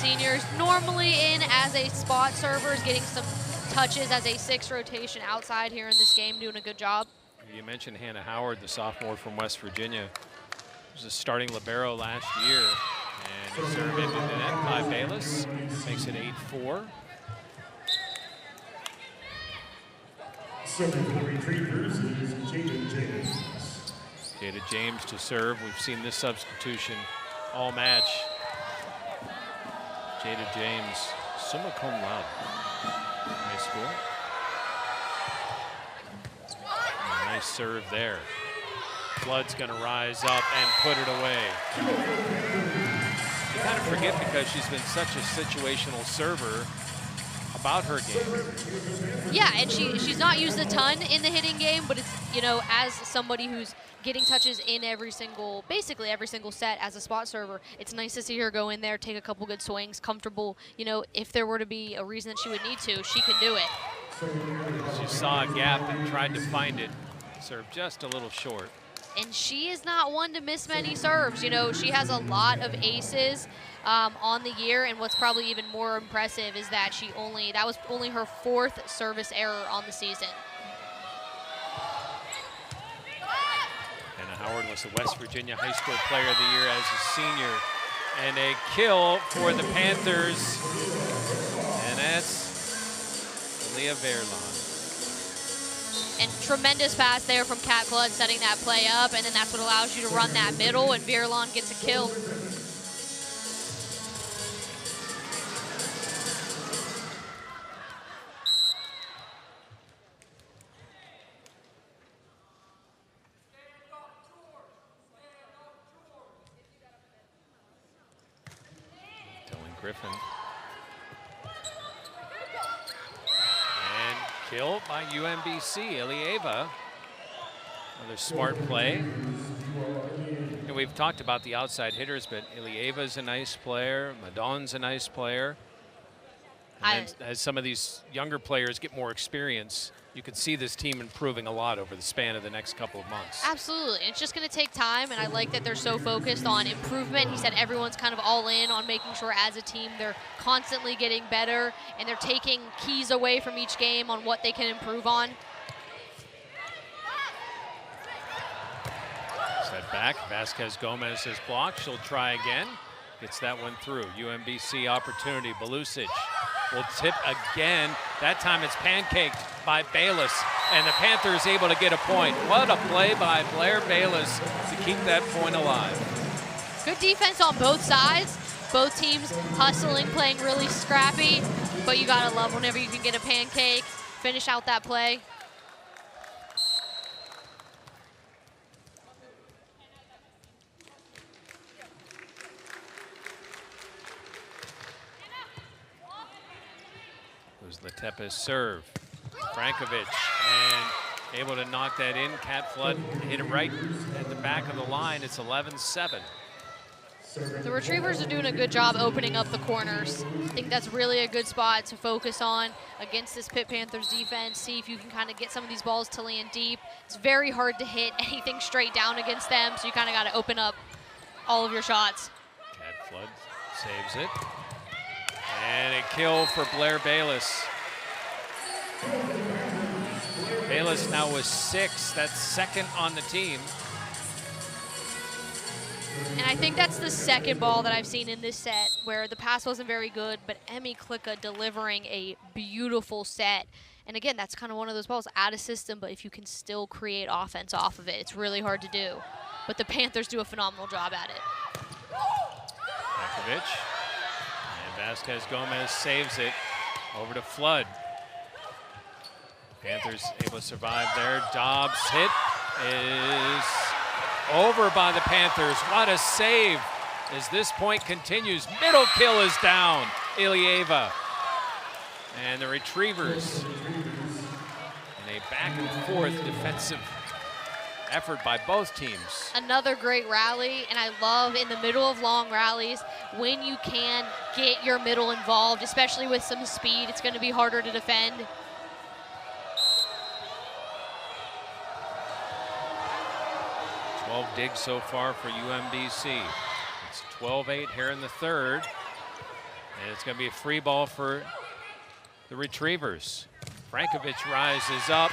Speaker 1: Seniors normally in as a spot server, is getting some touches as a 6th rotation outside here in this game, doing a good job.
Speaker 2: You mentioned Hannah Howard, the sophomore from West Virginia. Was a starting libero last year, and served into the net by Bayless. Makes it 8-4. Jada James to serve. We've seen this substitution all match. Jada James, summa cum laude, high school. Nice serve there. Flood's going to rise up and put it away. You kind of forget, because she's been such a situational server, about her game.
Speaker 1: Yeah, and she's not used a ton in the hitting game, but it's, you know, as somebody who's getting touches in basically every single set as a spot server, it's nice to see her go in there, take a couple good swings, comfortable. You know, if there were to be a reason that she would need to, she can do it.
Speaker 2: She saw a gap and tried to find it. Served just a little short.
Speaker 1: And she is not one to miss many serves. You know, she has a lot of aces on the year, and what's probably even more impressive is that that was only her 4th service error on the season.
Speaker 2: Hannah Howard was the West Virginia High School Player of the Year as a senior. And a kill for the Panthers. And that's Leah Virlon.
Speaker 1: And tremendous pass there from Kat Flood, setting that play up, and then that's what allows you to run that middle, and Virlon gets a kill.
Speaker 2: Griffin. And kill by UMBC, Ilieva. Another smart play. And we've talked about the outside hitters, but Ilieva's a nice player. Madon's a nice player. And as some of these younger players get more experience, you could see this team improving a lot over the span of the next couple of months.
Speaker 1: Absolutely. It's just going to take time, and I like that they're so focused on improvement. He said everyone's kind of all in on making sure as a team they're constantly getting better, and they're taking keys away from each game on what they can improve on.
Speaker 2: Set back. Vasquez Gomez is blocked. She'll try again. Gets that one through. UMBC opportunity. Belusic will tip again. That time it's pancaked by Bayless, and the Panthers able to get a point. What a play by Blair Bayless to keep that point alive.
Speaker 1: Good defense on both sides. Both teams hustling, playing really scrappy, but you gotta love whenever you can get a pancake, finish out that play.
Speaker 2: Was Letepa's serve. Frankovic, and able to knock that in. Cat Flood hit it right at the back of the line. It's 11-7.
Speaker 1: The Retrievers are doing a good job opening up the corners. I think that's really a good spot to focus on against this Pitt Panthers defense. See if you can kind of get some of these balls to land deep. It's very hard to hit anything straight down against them, so you kind of got to open up all of your shots.
Speaker 2: Cat Flood saves it. And a kill for Blair Bayless. Bayless now with 6. That's second on the team.
Speaker 1: And I think that's the second ball that I've seen in this set where the pass wasn't very good, but Emmy Klicka delivering a beautiful set. And again, that's kind of one of those balls out of system, but if you can still create offense off of it, it's really hard to do. But the Panthers do a phenomenal job at it.
Speaker 2: Frankovic. Vasquez Gomez saves it over to Flood. Panthers able to survive there. Dobbs' hit is over by the Panthers. What a save as this point continues. Middle kill is down. Ilieva. And the Retrievers in a back and forth defensive effort by both teams.
Speaker 1: Another great rally, and I love in the middle of long rallies when you can get your middle involved, especially with some speed. It's going to be harder to defend.
Speaker 2: Digs so far for UMBC. It's 12-8 here in the third, and it's going to be a free ball for the Retrievers. Frankovic rises up,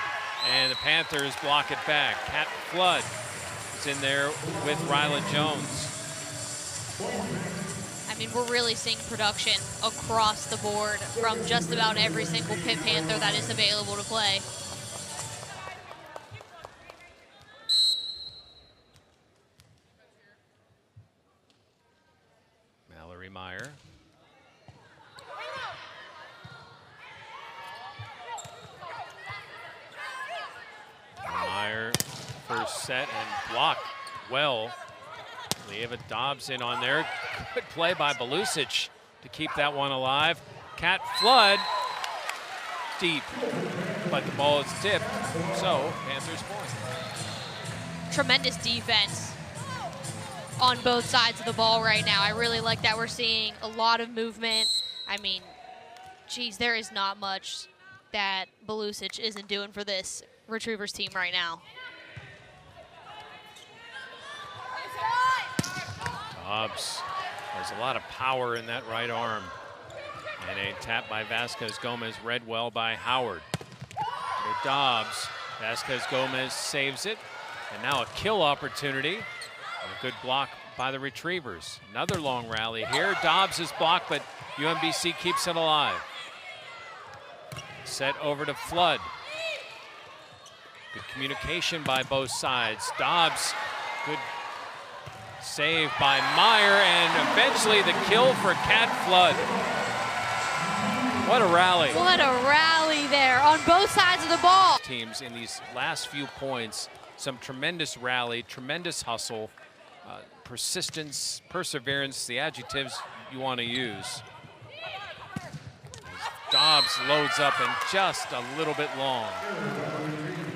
Speaker 2: and the Panthers block it back. Cat Flood is in there with Ryla Jones.
Speaker 1: I mean, we're really seeing production across the board from just about every single Pitt Panther that is available to play.
Speaker 2: Meyer. Meyer first set and blocked well. Ilieva Dobbs in on there. Good play by Belusic to keep that one alive. Cat Flood deep, but the ball is tipped, so Panthers point.
Speaker 1: Tremendous defense on both sides of the ball right now. I really like that we're seeing a lot of movement. I mean, geez, there is not much that Belusic isn't doing for this Retrievers team right now.
Speaker 2: Dobbs, there's a lot of power in that right arm. And a tap by Vasquez Gomez, read well by Howard. To Dobbs, Vasquez Gomez saves it. And now a kill opportunity. A good block by the Retrievers. Another long rally here. Dobbs is blocked, but UMBC keeps it alive. Set over to Flood. Good communication by both sides. Dobbs, good save by Meyer, and eventually the kill for Cat Flood. What a rally.
Speaker 1: What a rally there on both sides of the ball.
Speaker 2: Teams in these last few points, some tremendous rally, tremendous hustle, persistence, perseverance, the adjectives you want to use. Dobbs loads up and just a little bit long.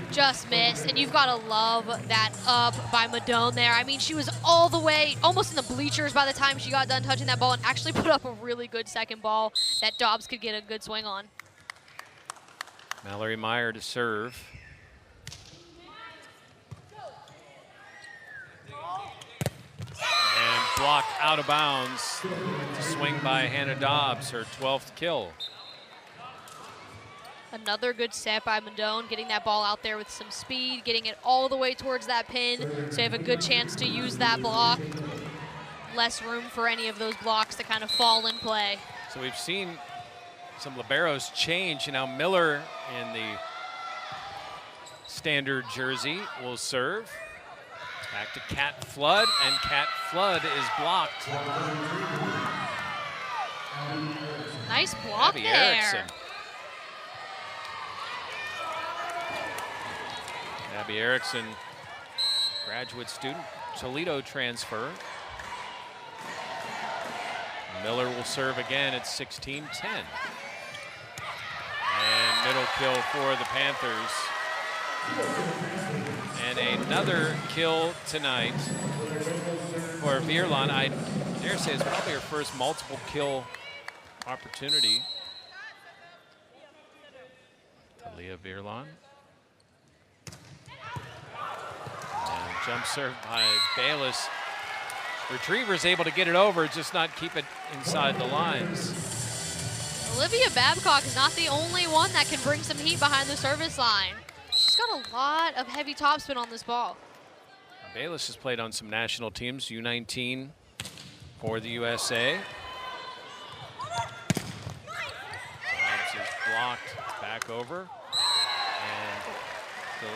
Speaker 1: Just missed, and you've got to love that up by Madone there. I mean, she was all the way, almost in the bleachers by the time she got done touching that ball, and actually put up a really good second ball that Dobbs could get a good swing on.
Speaker 2: Mallory Meyer to serve. And blocked out of bounds. To swing by Hannah Dobbs, her 12th kill.
Speaker 1: Another good set by Madone, getting that ball out there with some speed, getting it all the way towards that pin, so you have a good chance to use that block. Less room for any of those blocks to kind of fall in play.
Speaker 2: So we've seen some liberos change. Now Miller in the standard jersey will serve. Back to Kat Flood, and Kat Flood is blocked.
Speaker 1: Nice block
Speaker 2: Abby
Speaker 1: there.
Speaker 2: Erickson. Abby Erickson, graduate student, Toledo transfer. Miller will serve again at 16-10. And middle kill for the Panthers. And another kill tonight for Vierland. I dare say it's probably her first multiple kill opportunity. Talia Vierland. And jump serve by Bayless. Retriever's able to get it over, just not keep it inside the lines.
Speaker 1: Olivia Babcock is not the only one that can bring some heat behind the service line. She's got a lot of heavy topspin on this ball.
Speaker 2: Bayless has played on some national teams, U19 for the USA. Dobbs is blocked back over. And the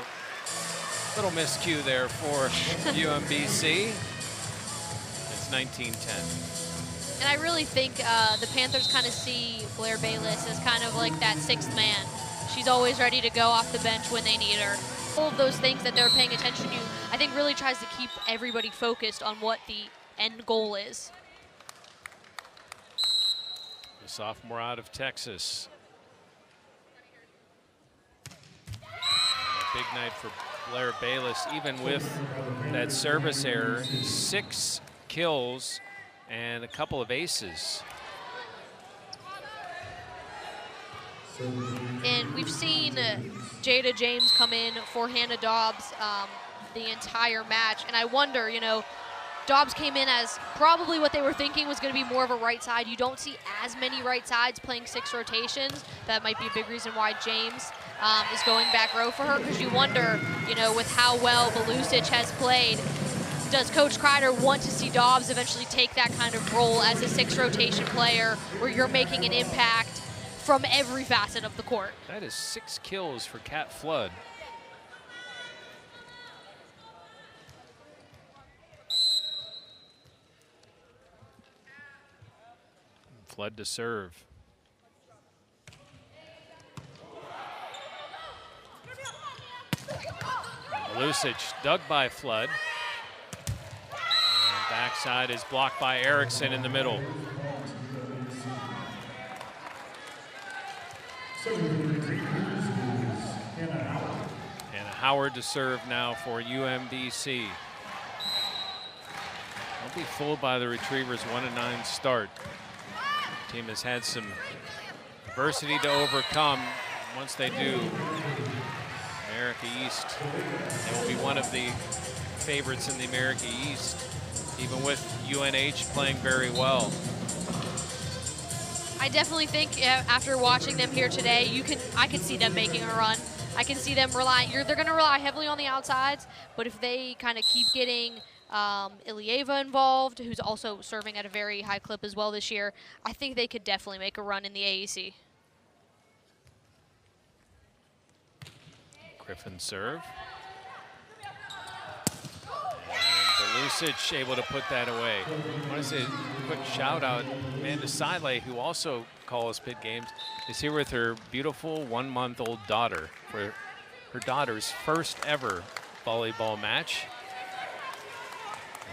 Speaker 2: little miscue there for UMBC. It's 19-10.
Speaker 1: And I really think the Panthers kind of see Blair Bayless as kind of like that sixth man. She's always ready to go off the bench when they need her. All of those things that they're paying attention to, I think really tries to keep everybody focused on what the end goal is.
Speaker 2: The sophomore out of Texas. And a big night for Blair Bayless, even with that service error. 6 kills and a couple of aces.
Speaker 1: And we've seen Jada James come in for Hannah Dobbs the entire match. And I wonder, you know, Dobbs came in as probably what they were thinking was going to be more of a right side. You don't see as many right sides playing 6 rotations. That might be a big reason why James is going back row for her, because you wonder, you know, with how well Belusic has played, does Coach Kreider want to see Dobbs eventually take that kind of role as a 6 rotation player where you're making an impact from every facet of the court?
Speaker 2: That is 6 kills for Kat Flood. Flood to serve. Belusic dug by Flood. And backside is blocked by Erickson in the middle. Hannah Howard to serve now for UMBC. Don't be fooled by the Retrievers' 1-9 start. The team has had some adversity to overcome. Once they do, America East, they will be one of the favorites in the America East, even with UNH playing very well.
Speaker 1: I definitely think after watching them here today, I can see them making a run. I can see them relying. They're going to rely heavily on the outsides, but if they kind of keep getting Ilieva involved, who's also serving at a very high clip as well this year, I think they could definitely make a run in the AAC.
Speaker 2: Griffin serve. And Belusic able to put that away. I want to say a quick shout out, Amanda Siley, who also calls Pitt games, is here with her beautiful 1-month-old daughter for her daughter's first ever volleyball match.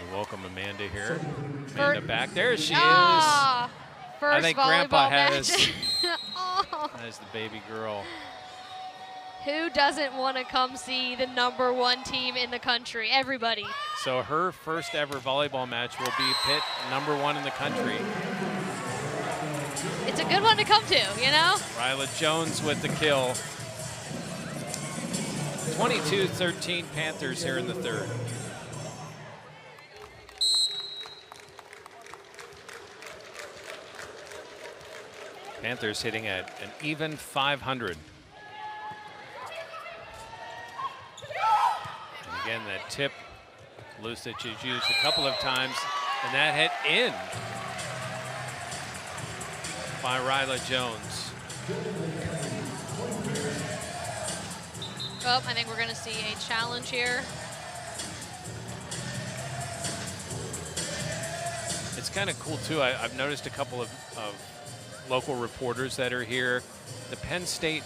Speaker 2: We welcome Amanda here. Amanda back. There she is.
Speaker 1: First
Speaker 2: I think
Speaker 1: volleyball
Speaker 2: Grandpa
Speaker 1: match.
Speaker 2: has As the baby girl.
Speaker 1: Who doesn't want to come see the #1 team in the country? Everybody.
Speaker 2: So her first ever volleyball match will be Pitt #1 in the country.
Speaker 1: It's a good one to come to, you know?
Speaker 2: Ryla Jones with the kill. 22-13 Panthers here in the third. Panthers hitting at an even 500. And again, that tip, Lucic has used a couple of times, and that hit in by Ryla Jones.
Speaker 1: Oh, I think we're going to see a challenge here.
Speaker 2: It's kind of cool, too. I've noticed a couple of local reporters that are here. The Penn State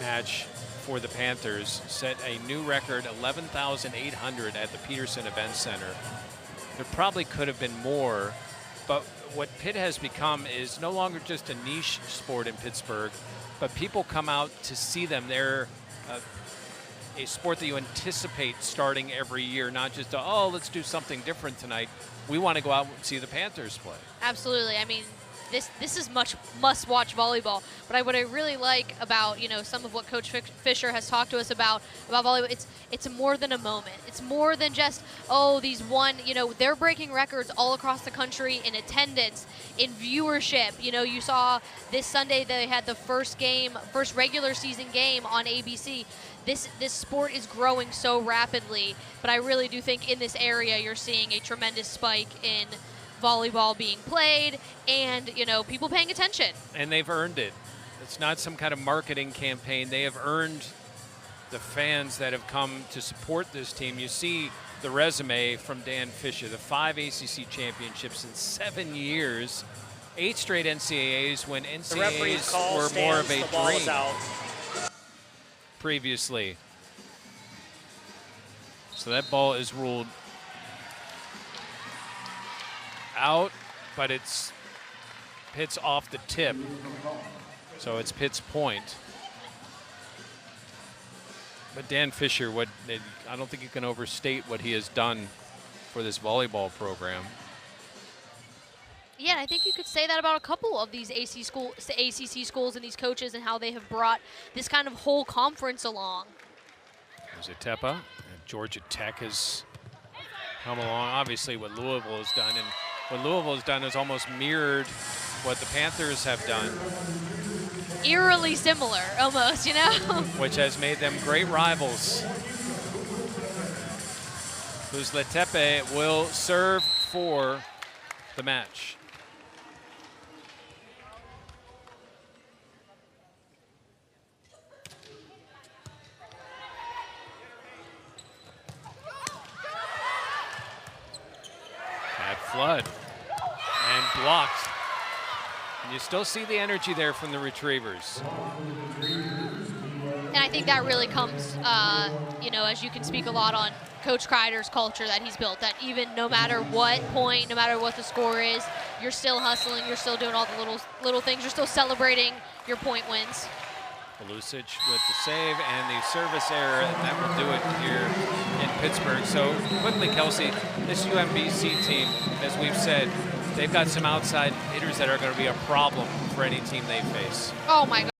Speaker 2: match for the Panthers set a new record, 11,800 at the Peterson Event Center. There probably could have been more, but what Pitt has become is no longer just a niche sport in Pittsburgh, but people come out to see them. They're a sport that you anticipate starting every year, not just, oh, let's do something different tonight. We want to go out and see the Panthers play.
Speaker 1: Absolutely. I mean, this is much must-watch volleyball. But what I really like about, you know, some of what Coach Fisher has talked to us about volleyball, it's more than a moment. It's more than just, oh, these one, you know, they're breaking records all across the country in attendance, in viewership. You know, you saw this Sunday they had the first regular season game on ABC. This sport is growing so rapidly, but I really do think in this area you're seeing a tremendous spike in volleyball being played and, you know, people paying attention.
Speaker 2: And they've earned it. It's not some kind of marketing campaign. They have earned the fans that have come to support this team. You see the resume from Dan Fisher, the 5 ACC championships in 7 years, 8 straight NCAAs when NCAAs were more of a dream previously. So that ball is ruled out, but it's Pitt's off the tip, so it's Pitt's point. But Dan Fisher, I don't think you can overstate what he has done for this volleyball program.
Speaker 1: Yeah, I think you could say that about a couple of these ACC schools and these coaches and how they have brought this kind of whole conference along.
Speaker 2: There's a Tepa, and Georgia Tech has come along. Obviously, what Louisville has done, and what Louisville has done is almost mirrored what the Panthers have done.
Speaker 1: Eerily similar, almost, you know?
Speaker 2: Which has made them great rivals. Letepe will serve for the match. Flood and blocked. And you still see the energy there from the Retrievers.
Speaker 1: And I think that really comes, you know, as you can speak a lot on Coach Kreider's culture that he's built, that even no matter what point, no matter what the score is, you're still hustling, you're still doing all the little things, you're still celebrating your point wins.
Speaker 2: Lucic with the save and the service error, and that will do it here in Pittsburgh. So quickly, Kelsey, this UMBC team, as we've said, they've got some outside hitters that are going to be a problem for any team they face.
Speaker 1: Oh my God.